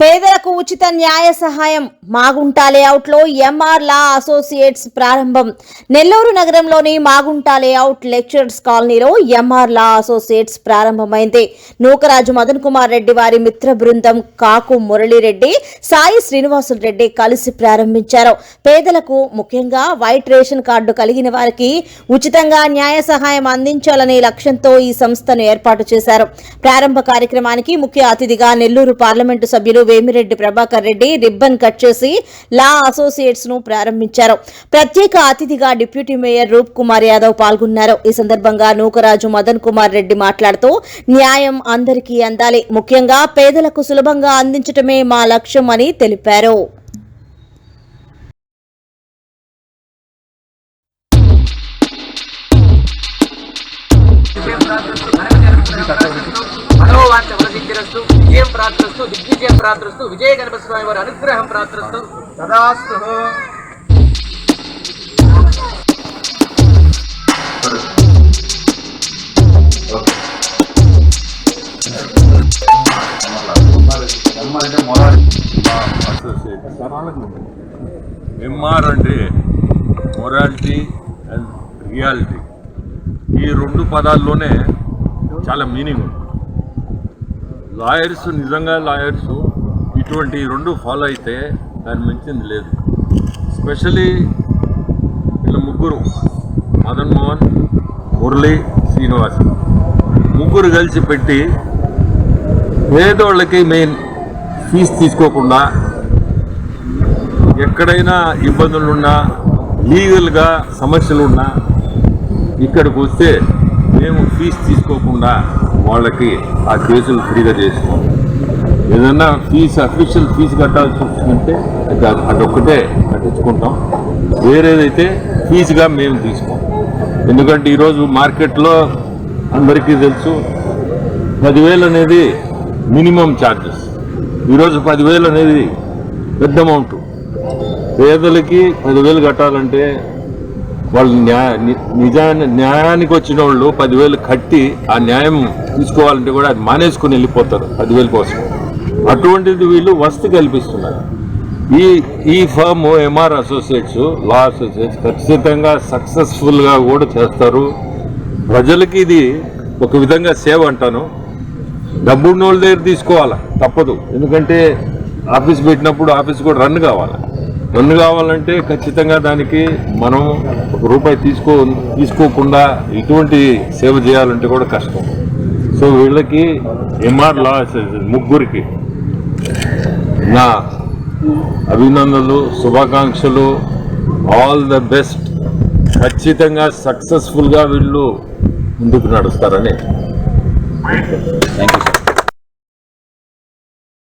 పేదలకు ఉచిత న్యాయ సహాయం మాగుంట లేఅవుట్లో ఎంఆర్ లా అసోసియేట్స్ ప్రారంభం. నెల్లూరు నగరంలోని మాగుంట లేఅవుట్ లెక్చరర్స్ కాలనీలో ఎంఆర్ లా అసోసియేట్స్ ప్రారంభమైంది. నూకరాజు మదన్ కుమార్ రెడ్డి వారి మిత్ర బృందం కాకు మురళీరెడ్డి, సాయి శ్రీనివాసులు రెడ్డి కలిసి ప్రారంభించారు. పేదలకు, ముఖ్యంగా వైట్ రేషన్ కార్డు కలిగిన వారికి ఉచితంగా న్యాయ సహాయం అందించాలనే లక్ష్యంతో ఈ సంస్థను ఏర్పాటు చేశారు. ప్రారంభ కార్యక్రమానికి ముఖ్య అతిథిగా నెల్లూరు పార్లమెంటు సభ్యులు వేమిరెడ్డి ప్రభాకర్ రెడ్డి రిబ్బన్ కట్ చేసి లా అసోసియేట్స్ ను ప్రారంభించారు. ప్రత్యేక అతిథిగా డిప్యూటీ మేయర్ రూప్ కుమార్ యాదవ్ పాల్గొన్నారు. ఈ సందర్భంగా నూకరాజు మదన్ కుమార్ రెడ్డి మాట్లాడుతూ న్యాయం అందరికీ అందాలి, ముఖ్యంగా పేదలకు సులభంగా అందించడమే మా లక్ష్యం అని తెలిపారు. విజయం ప్రార్థిస్తూ దిగ్విజయం ప్రార్థిస్తూ విజయ గణపతి స్వామి వారి అనుగ్రహం ప్రార్థిస్తూ తదాస్తు. ఎంఆర్ అంటే మొరాలిటీ అండ్ రియాలిటీ, ఈ రెండు పదాల్లోనే చాలా మీనింగ్ ఉంది. లాయర్స్, నిజంగా లాయర్స్ ఇటువంటి రెండు ఫాలో అయితే దాన్ని మించింది లేదు. స్పెషలీ వీళ్ళ ముగ్గురు, మదన్ మోహన్, మురళి, శ్రీనివాస్, ముగ్గురు కలిసి పెట్టి పేదోళ్ళకి మెయిన్ ఫీజు తీసుకోకుండా, ఎక్కడైనా ఇబ్బందులున్నా, లీగల్గా సమస్యలున్నా ఇక్కడికి వస్తే మేము ఫీజు తీసుకోకుండా వాళ్ళకి ఆ కేసులు ఫ్రీగా చేస్తాం. ఏదన్నా ఫీజు, అఫీషియల్ ఫీజు కట్టాల్సి వస్తుందంటే అదొక్కటే కట్టించుకుంటాం, వేరేదైతే ఫీజుగా మేము తీసుకోం. ఎందుకంటే ఈరోజు మార్కెట్లో అందరికీ తెలుసు 10,000 అనేది మినిమం ఛార్జెస్. ఈరోజు 10,000 అనేది పెద్ద అమౌంట్. పేదలకి 10,000 కట్టాలంటే వాళ్ళు న్యాయానికి వచ్చిన వాళ్ళు 10,000 కట్టి ఆ న్యాయం తీసుకోవాలంటే కూడా అది మానేసుకుని వెళ్ళిపోతారు 10,000 కోసం. అటువంటిది వీళ్ళు వసతి కల్పిస్తున్నారు. ఈ firm MR associates, law associates ఖచ్చితంగా సక్సెస్ఫుల్గా కూడా చేస్తారు. ప్రజలకి ఇది ఒక విధంగా సేవ అంటాను. డబ్బున్న వాళ్ళ దగ్గర తీసుకోవాలా, తప్పదు. ఎందుకంటే ఆఫీస్ పెట్టినప్పుడు ఆఫీస్ కూడా రన్ కావాలంటే ఖచ్చితంగా దానికి మనం ₹1 తీసుకోకుండా ఇటువంటి సేవ చేయాలంటే కూడా కష్టం. సో వీళ్ళకి ఎంఆర్ లా ముగ్గురికి నా అభినందనలు, శుభాకాంక్షలు. All the best. ఖచ్చితంగా సక్సెస్ఫుల్గా వీళ్ళు ముందుకు నడుస్తారని. Thank you.